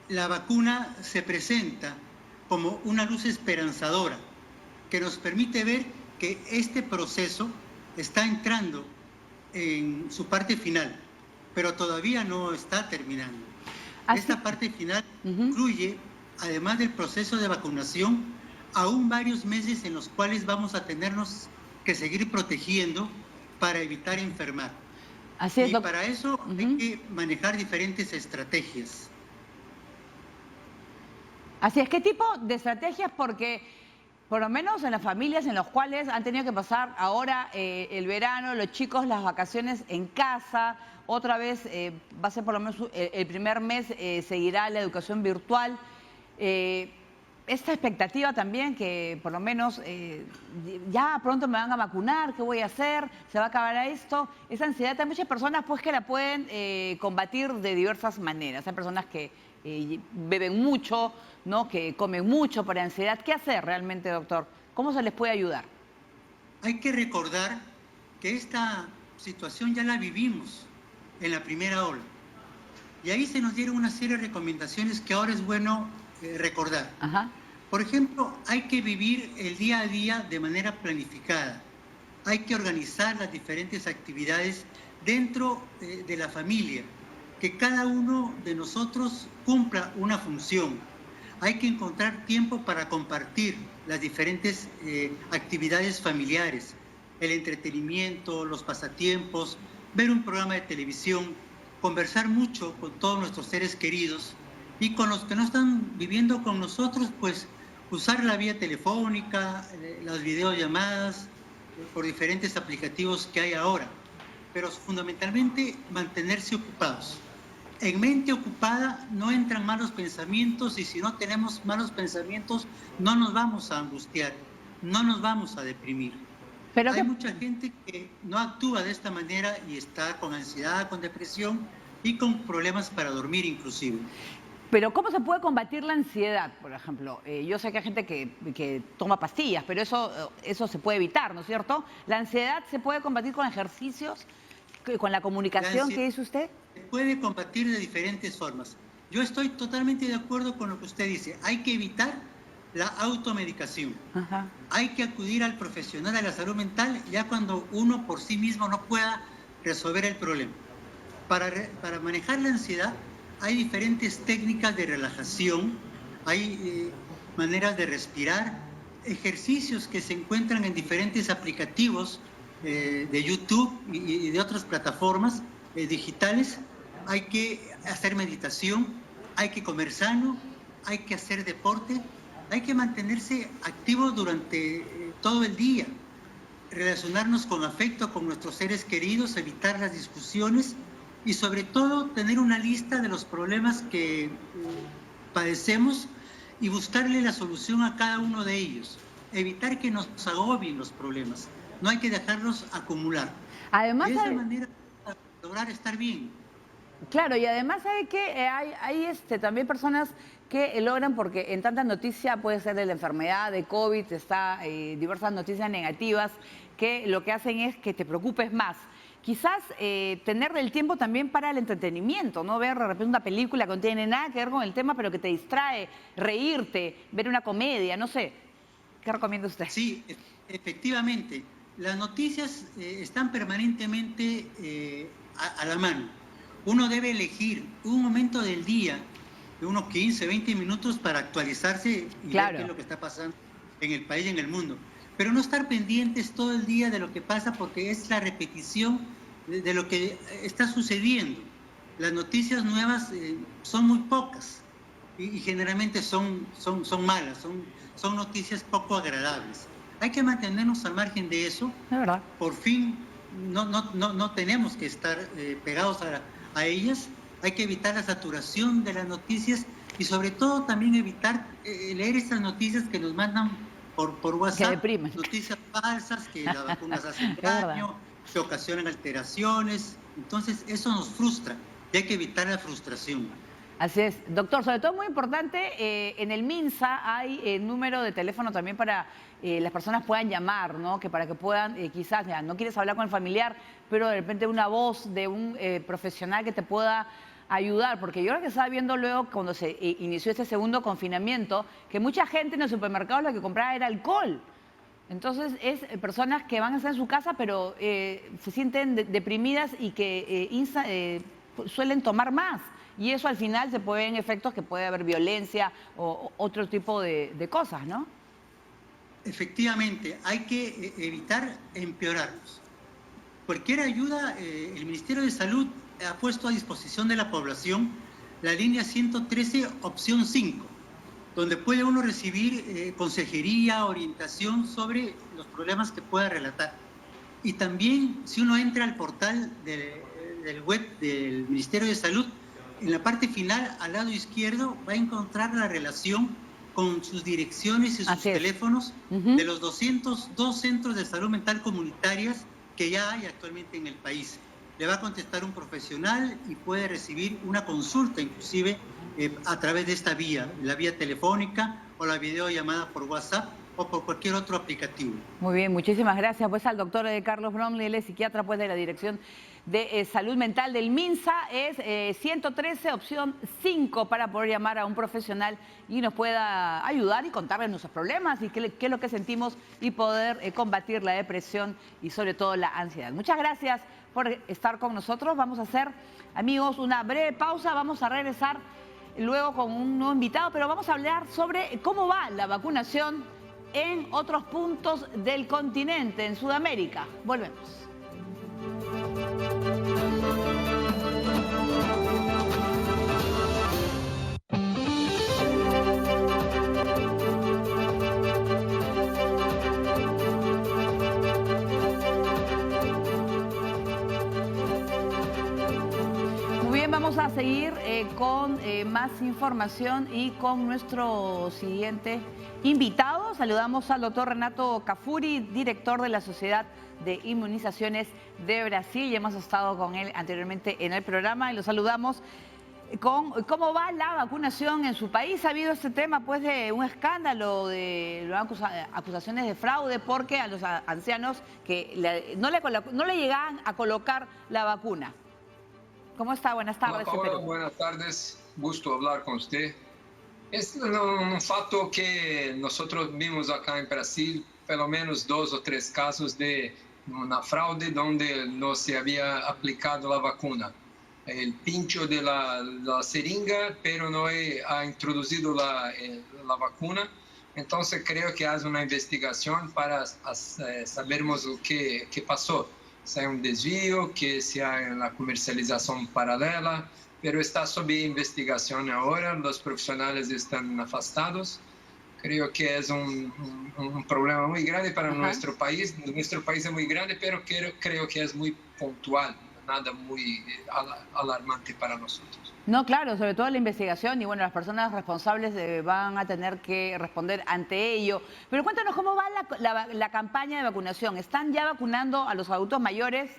J: la vacuna se presenta como una luz esperanzadora que nos permite ver que este proceso está entrando en su parte final, pero todavía no está terminando. Esta parte final incluye, además del proceso de vacunación, aún varios meses en los cuales vamos a tenernos que seguir protegiendo para evitar enfermar.
A: Así es,
J: y para eso hay que manejar diferentes estrategias.
A: Así es, ¿qué tipo de estrategias? Porque por lo menos en las familias en las cuales han tenido que pasar ahora el verano, los chicos las vacaciones en casa, otra vez va a ser por lo menos el primer mes seguirá la educación virtual. Esta expectativa también que por lo menos ya pronto me van a vacunar, ¿qué voy a hacer? ¿Se va a acabar esto? Esa ansiedad, hay muchas personas pues que la pueden combatir de diversas maneras. Hay personas que beben mucho, ¿no? Que comen mucho por ansiedad. ¿Qué hacer realmente, doctor? ¿Cómo se les puede ayudar?
J: Hay que recordar que esta situación ya la vivimos en la primera ola. Y ahí se nos dieron una serie de recomendaciones que ahora es bueno recordar.
A: Ajá.
J: Por ejemplo, hay que vivir el día a día de manera planificada. Hay que organizar las diferentes actividades dentro de la familia, que cada uno de nosotros cumpla una función. Hay que encontrar tiempo para compartir las diferentes actividades familiares, el entretenimiento, los pasatiempos, ver un programa de televisión, conversar mucho con todos nuestros seres queridos y con los que no están viviendo con nosotros, pues usar la vía telefónica, las videollamadas, por diferentes aplicativos que hay ahora, pero fundamentalmente mantenerse ocupados. En mente ocupada no entran malos pensamientos y si no tenemos malos pensamientos no nos vamos a angustiar, no nos vamos a deprimir.
A: Pero
J: hay mucha gente que no actúa de esta manera y está con ansiedad, con depresión y con problemas para dormir inclusive.
A: Pero ¿cómo se puede combatir la ansiedad, por ejemplo? Yo sé que hay gente que toma pastillas, pero eso se puede evitar, ¿no es cierto? ¿La ansiedad se puede combatir con ejercicios, con la comunicación que dice usted?
J: Se puede combatir de diferentes formas. Yo estoy totalmente de acuerdo con lo que usted dice. Hay que evitar la automedicación.
A: Ajá.
J: Hay que acudir al profesional de la salud mental ya cuando uno por sí mismo no pueda resolver el problema. Para manejar la ansiedad hay diferentes técnicas de relajación, hay maneras de respirar, ejercicios que se encuentran en diferentes aplicativos de YouTube y de otras plataformas digitales. Hay que hacer meditación, hay que comer sano, hay que hacer deporte, hay que mantenerse activos durante todo el día, relacionarnos con afecto con nuestros seres queridos, evitar las discusiones y sobre todo tener una lista de los problemas que padecemos y buscarle la solución a cada uno de ellos. Evitar que nos agobien los problemas, no hay que dejarlos acumular.
A: Además,
J: de esa manera lograr estar bien.
A: Claro, y además sabe que hay también personas que logran, porque en tanta noticia puede ser de la enfermedad, de COVID, diversas noticias negativas, que lo que hacen es que te preocupes más. Quizás tener el tiempo también para el entretenimiento, ¿no? Ver de repente una película que no tiene nada que ver con el tema, pero que te distrae, reírte, ver una comedia, no sé. ¿Qué recomienda usted?
J: Sí, efectivamente. Las noticias están permanentemente a la mano. Uno debe elegir un momento del día, de unos 15, 20 minutos para actualizarse y ver qué es lo que está pasando en el país y en el mundo. Pero no estar pendientes todo el día de lo que pasa porque es la repetición de lo que está sucediendo. Las noticias nuevas son muy pocas y generalmente son malas, son noticias poco agradables. Hay que mantenernos al margen de eso.
A: Es verdad.
J: Por fin no tenemos que estar pegados a ellas. Hay que evitar la saturación de las noticias y sobre todo también evitar leer estas noticias que nos mandan por WhatsApp, noticias falsas, que las vacunas hacen daño, que ocasionan alteraciones. Entonces eso nos frustra y hay que evitar la frustración.
A: Así es, doctor, sobre todo muy importante, en el MINSA hay número de teléfono también para las personas puedan llamar, ¿no? Que para que puedan, quizás, ya, no quieres hablar con el familiar, pero de repente una voz de un profesional que te pueda ayudar, porque yo creo que estaba viendo luego cuando se inició este segundo confinamiento, que mucha gente en el supermercado lo que compraba era alcohol. Entonces es personas que van a estar en su casa, pero se sienten deprimidas y que suelen tomar más. Y eso al final se puede ver en efectos que puede haber violencia o otro tipo de cosas, ¿no?
J: Efectivamente, hay que evitar empeorarlos. Cualquier ayuda, el Ministerio de Salud ha puesto a disposición de la población la línea 113, opción 5, donde puede uno recibir consejería, orientación sobre los problemas que pueda relatar. Y también, si uno entra al portal del web del Ministerio de Salud, en la parte final, al lado izquierdo, va a encontrar la relación con sus direcciones y sus teléfonos de los 202 centros de salud mental comunitarias que ya hay actualmente en el país. Le va a contestar un profesional y puede recibir una consulta, inclusive a través de esta vía, la vía telefónica o la videollamada por WhatsApp o por cualquier otro aplicativo.
A: Muy bien, muchísimas gracias pues al doctor Carlos Bromley, él es psiquiatra pues de la Dirección de Salud Mental del MINSA, es 113, opción 5 para poder llamar a un profesional y nos pueda ayudar y contarle nuestros problemas y qué es lo que sentimos y poder combatir la depresión y sobre todo la ansiedad. Muchas gracias por estar con nosotros. Vamos a hacer, amigos, una breve pausa, vamos a regresar luego con un nuevo invitado, pero vamos a hablar sobre cómo va la vacunación en otros puntos del continente, en Sudamérica. Volvemos. Muy bien, vamos a seguir con más información y con nuestro siguiente invitado. Saludamos al doctor Renato Cafuri, director de la Sociedad de Inmunizaciones de Brasil. Ya hemos estado con él anteriormente en el programa y lo saludamos con cómo va la vacunación en su país. Ha habido este tema pues de un escándalo, de acusaciones de fraude, porque a los ancianos que no le llegaban a colocar la vacuna. ¿Cómo está? Buenas tardes.
K: Hola, buenas tardes. Gusto hablar con usted. Es un fato que nosotros vimos acá en Brasil, pelo menos 2 o 3 casos de una fraude donde no se había aplicado la vacuna. El pincho de la seringa, pero no ha introducido la vacuna. Entonces creo que hace una investigación para sabermos lo que pasó. Si hay un desvío, que si hay una comercialización paralela, pero está sob investigación ahora, los profesionales están afastados. Creo que es un problema muy grande para nuestro país. Nuestro país es muy grande, pero creo que es muy puntual, nada muy alarmante para nosotros.
A: No, claro, sobre todo la investigación y bueno, las personas responsables van a tener que responder ante ello. Pero cuéntanos cómo va la campaña de vacunación. ¿Están ya vacunando a los adultos mayores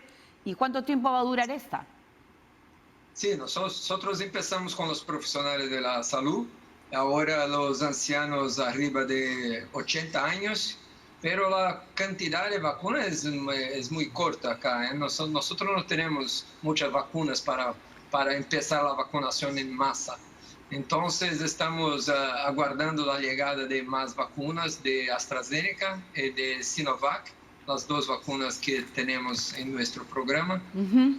A: y cuánto tiempo va a durar esta?
K: Sí, nosotros empezamos con los profesionales de la salud, ahora los ancianos arriba de 80 años, pero la cantidad de vacunas es muy corta acá. Nosotros no tenemos muchas vacunas para empezar la vacunación en masa. Entonces estamos aguardando la llegada de más vacunas de AstraZeneca y de Sinovac, las 2 vacunas que tenemos en nuestro programa.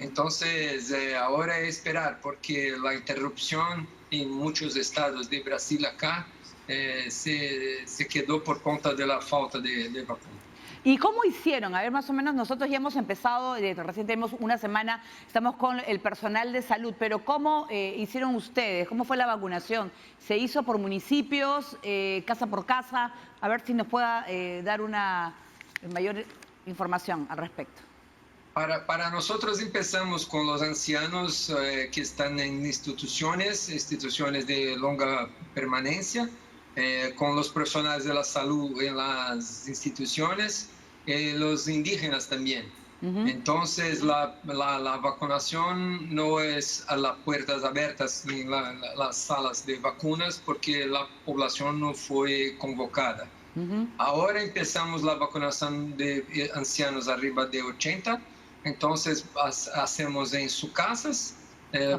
K: Entonces ahora es esperar, porque la interrupción en muchos estados de Brasil acá se quedó por cuenta de la falta de vacunas.
A: ¿Y cómo hicieron? A ver, más o menos nosotros ya hemos empezado, recién tenemos una semana, estamos con el personal de salud, pero ¿cómo hicieron ustedes? ¿Cómo fue la vacunación? ¿Se hizo por municipios, casa por casa? A ver si nos pueda dar una mayor información al respecto.
K: Para nosotros empezamos con los ancianos que están en instituciones de larga permanencia, con los profesionales de la salud en las instituciones, los indígenas también. Entonces la vacunación no es a las puertas abiertas en las salas de vacunas porque la población no fue convocada. Ahora empezamos la vacunación de ancianos arriba de 80, entonces hacemos en sus casas,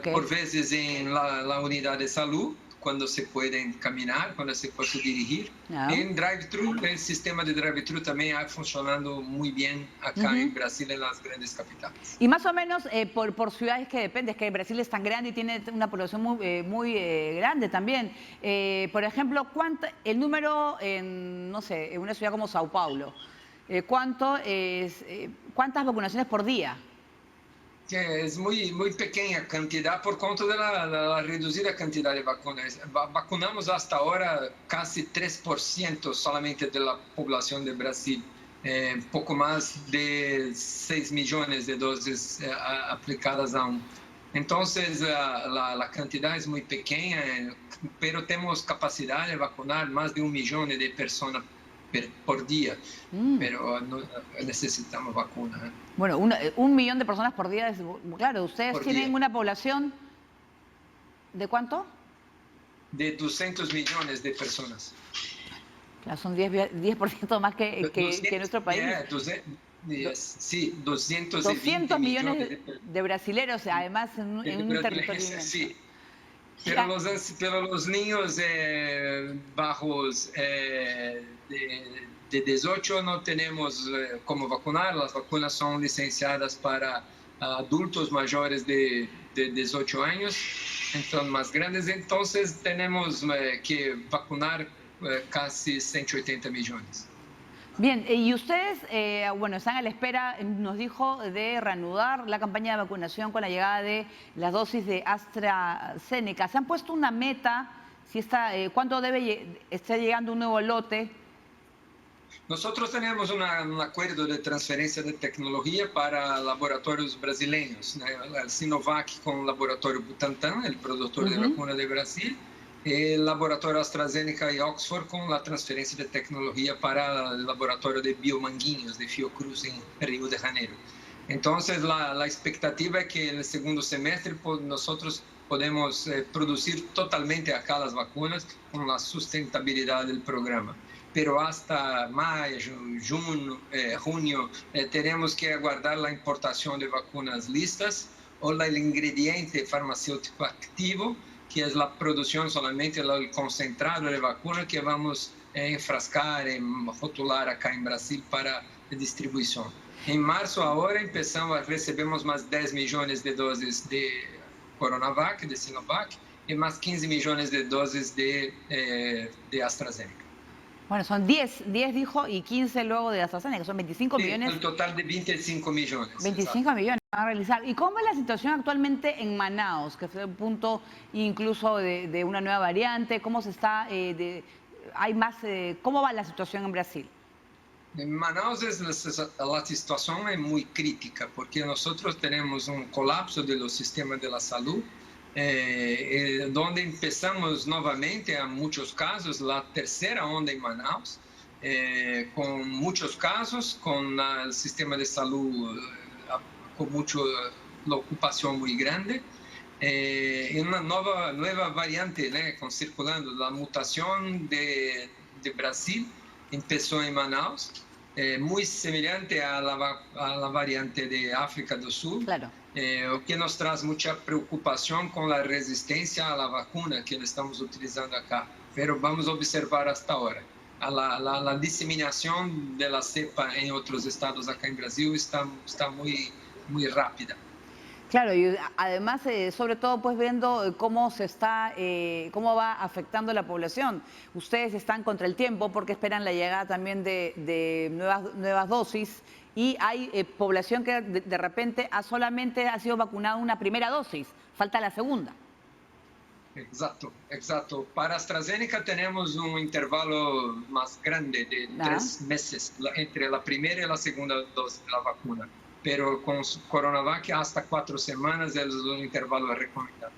K: por veces en la unidad de salud, cuando se pueden caminar, cuando se puede dirigir. En drive-thru, el sistema de drive-thru también ha funcionando muy bien acá en Brasil, en las grandes capitales.
A: Y más o menos por ciudades que depende, es que Brasil es tan grande y tiene una población muy grande también. Por ejemplo, el número en, no sé, en una ciudad como Sao Paulo, ¿cuántas vacunaciones por día?
K: Es muy pequeña cantidad por cuenta de la reducida cantidad de vacunas. Vacunamos hasta ahora casi 3% solamente de la población de Brasil. Poco más de 6 millones de dosis aplicadas aún. Entonces la cantidad es muy pequeña, pero tenemos capacidad de vacunar más de 1 millón de personas por día, pero no, necesitamos vacunas.
A: Bueno, 1 millón de personas por día es, claro, ustedes
K: por
A: tienen
K: día.
A: Una población ¿de cuánto?
K: De 200 millones de personas.
A: Claro, son 10% más que nuestro país.
K: Sí,
A: 200 millones de brasileros, además en un territorio inmenso.
K: Sí. Pero los niños bajos de 18 no tenemos cómo vacunar. Las vacunas son licenciadas para adultos mayores de 18 años, entonces más grandes. Entonces tenemos que vacunar casi 180 millones.
A: Bien, y ustedes, bueno, están a la espera, nos dijo, de reanudar la campaña de vacunación con la llegada de las dosis de AstraZeneca. ¿Se han puesto una meta? Si ¿cuánto debe estar llegando un nuevo lote?
K: Nosotros tenemos un acuerdo de transferencia de tecnología para laboratorios brasileños, el Sinovac con el laboratorio Butantan, el productor de vacuna de Brasil, el laboratorio AstraZeneca y Oxford con la transferencia de tecnología para el laboratorio de Biomanguinhos de Fiocruz en Río de Janeiro. Entonces la expectativa es que en el segundo semestre nosotros podemos producir totalmente acá las vacunas con la sustentabilidad del programa. Pero hasta mayo, junio, tenemos que aguardar la importación de vacunas listas o el ingrediente farmacéutico activo, que es la producción solamente del concentrado de vacuna que vamos a enfrascar, rotular acá en Brasil para distribución. En marzo ahora recibimos más 10 millones de dosis de Coronavac, de Sinovac, y más 15 millones de dosis de AstraZeneca.
A: Bueno, son 10 dijo, y 15 luego de AstraZeneca, son 25 millones.
K: Un total de 25 millones.
A: 25
K: exacto.
A: millones van a realizar. ¿Y cómo es la situación actualmente en Manaos, que fue un punto incluso de una nueva variante? ¿Cómo se está, cómo va la situación en Brasil?
K: En Manaus la situación es muy crítica porque nosotros tenemos un colapso de los sistemas de la salud, donde empezamos nuevamente a muchos casos, la tercera onda en Manaus, con muchos casos, con el sistema de salud con la ocupación muy grande, y una nueva variante, circulando, la mutación de Brasil empezó en Manaus, muy semejante a la variante de África del Sur,
A: claro.
K: O que nos trae mucha preocupación con la resistencia a la vacuna que estamos utilizando acá. Pero vamos a observar hasta ahora. La diseminación de la cepa en otros estados acá en Brasil está muy rápida.
A: Claro, y además, sobre todo, pues viendo cómo cómo va afectando la población. Ustedes están contra el tiempo porque esperan la llegada también de nuevas dosis, y hay población que de repente solamente ha sido vacunada una primera dosis, falta la segunda.
K: Exacto. Para AstraZeneca tenemos un intervalo más grande de 3 meses entre la primera y la segunda dosis de la vacuna. Pero con Coronavac hasta 4 semanas es un intervalo recomendado.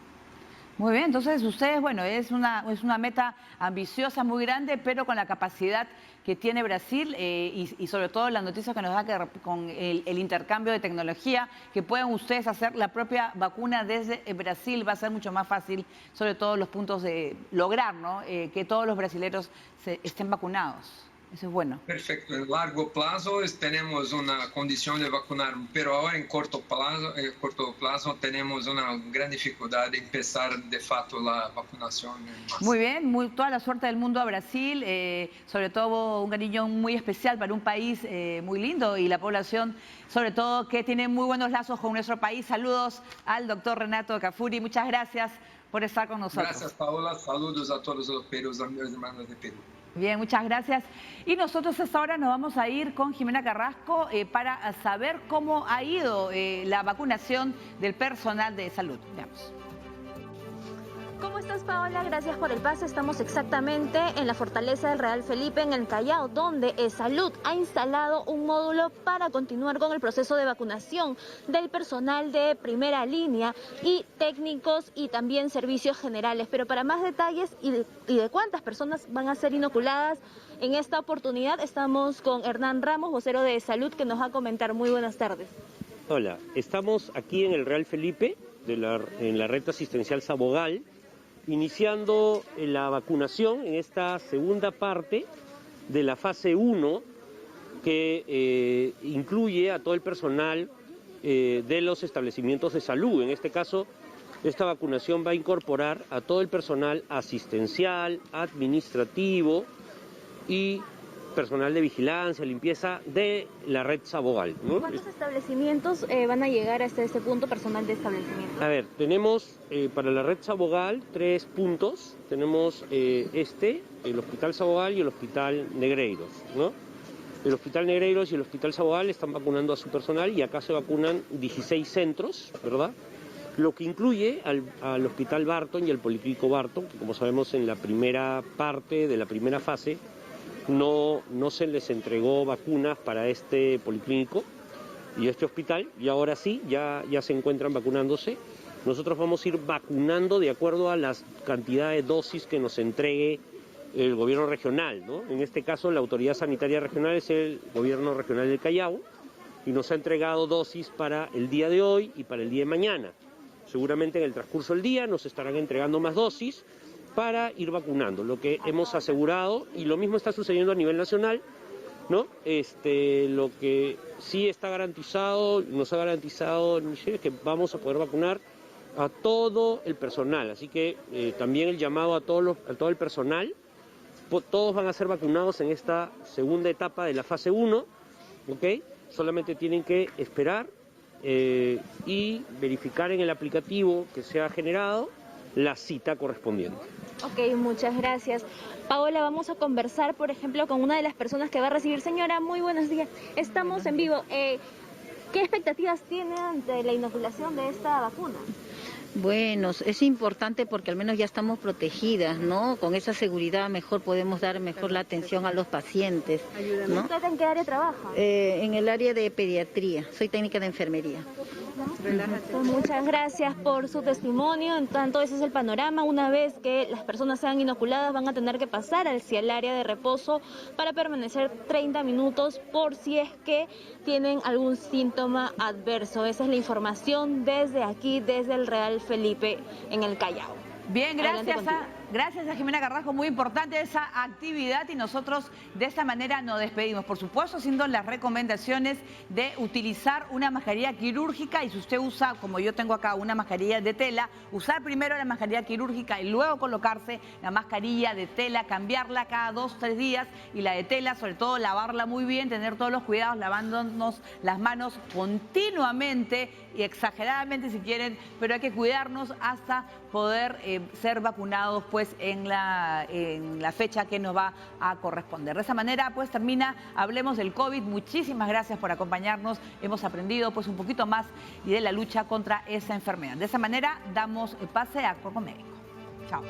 A: Muy bien, entonces ustedes, bueno, es una meta ambiciosa, muy grande, pero con la capacidad que tiene Brasil y sobre todo la noticia que nos da que con el intercambio de tecnología, que puedan ustedes hacer la propia vacuna desde Brasil, va a ser mucho más fácil, sobre todo los puntos de lograr, ¿no? Que todos los brasileños estén vacunados. Eso es bueno.
K: Perfecto. En largo plazo tenemos una condición de vacunar, pero ahora en corto plazo tenemos una gran dificultad de empezar de facto la vacunación.
A: Muy bien, toda la suerte del mundo a Brasil, sobre todo un cariño muy especial para un país muy lindo y la población, sobre todo, que tiene muy buenos lazos con nuestro país. Saludos al doctor Renato Cafuri, muchas gracias por estar con nosotros.
K: Gracias, Paola. Saludos a todos los perus, amigos y hermanos de Perú.
A: Bien, muchas gracias. Y nosotros hasta ahora nos vamos a ir con Jimena Carrasco para saber cómo ha ido la vacunación del personal de salud. Veamos.
L: ¿Cómo estás, Paola? Gracias por el pase. Estamos exactamente en la Fortaleza del Real Felipe, en el Callao, donde Salud ha instalado un módulo para continuar con el proceso de vacunación del personal de primera línea y técnicos y también servicios generales. Pero para más detalles y de cuántas personas van a ser inoculadas en esta oportunidad, estamos con Hernán Ramos, vocero de Salud, que nos va a comentar. Muy buenas tardes.
M: Hola, estamos aquí en el Real Felipe, en la red asistencial Sabogal, iniciando la vacunación en esta segunda parte de la fase 1, que incluye a todo el personal de los establecimientos de salud. En este caso, esta vacunación va a incorporar a todo el personal asistencial, administrativo y personal de vigilancia, limpieza de la red Sabogal, ¿no?
L: ¿Cuántos establecimientos van a llegar hasta este punto, personal de establecimiento?
M: A ver, tenemos para la red Sabogal 3 puntos. Tenemos el Hospital Sabogal y el Hospital Negreiros, ¿no? El Hospital Negreiros y el Hospital Sabogal están vacunando a su personal y acá se vacunan 16 centros, ¿verdad? Lo que incluye al Hospital Barton y al Policlínico Barton, que como sabemos en la primera parte de la primera fase no se les entregó vacunas para este policlínico y este hospital, y ahora sí, ya se encuentran vacunándose. Nosotros vamos a ir vacunando de acuerdo a las cantidades de dosis que nos entregue el gobierno regional, ¿no? En este caso, la autoridad sanitaria regional es el gobierno regional del Callao y nos ha entregado dosis para el día de hoy y para el día de mañana. Seguramente en el transcurso del día nos estarán entregando más dosis para ir vacunando, lo que hemos asegurado, y lo mismo está sucediendo a nivel nacional, ¿no? Lo que sí está garantizado, nos ha garantizado es que vamos a poder vacunar a todo el personal, así que también el llamado a todo el personal, todos van a ser vacunados en esta segunda etapa de la fase 1, ¿ok? Solamente tienen que esperar y verificar en el aplicativo que se ha generado la cita correspondiente.
L: Ok, muchas gracias. Paola, vamos a conversar, por ejemplo, con una de las personas que va a recibir. Señora, muy buenos días. Estamos en vivo. ¿Qué expectativas tiene ante la inoculación de esta vacuna?
N: Bueno, es importante porque al menos ya estamos protegidas, ¿no? Con esa seguridad mejor podemos dar mejor la atención a los pacientes, ¿no?
L: ¿Usted en qué área trabaja?
N: En el área de pediatría, soy técnica de enfermería.
L: Pues muchas gracias por su testimonio. En tanto, ese es el panorama. Una vez que las personas sean inoculadas, van a tener que pasar hacia el área de reposo para permanecer 30 minutos por si es que tienen algún síntoma adverso. Esa es la información desde aquí, desde el Real Felipe en el Callao.
A: Bien, gracias a Jimena Carrasco, muy importante esa actividad y nosotros de esta manera nos despedimos. Por supuesto, haciendo las recomendaciones de utilizar una mascarilla quirúrgica y si usted usa, como yo tengo acá, una mascarilla de tela, usar primero la mascarilla quirúrgica y luego colocarse la mascarilla de tela, cambiarla cada 2 o 3 días y la de tela, sobre todo lavarla muy bien, tener todos los cuidados, lavándonos las manos continuamente y exageradamente si quieren, pero hay que cuidarnos hasta poder ser vacunados pues en la fecha que nos va a corresponder. De esa manera pues termina Hablemos del COVID. Muchísimas gracias por acompañarnos. Hemos aprendido pues un poquito más y de la lucha contra esa enfermedad. De esa manera damos pase a Coco Médico. Chao.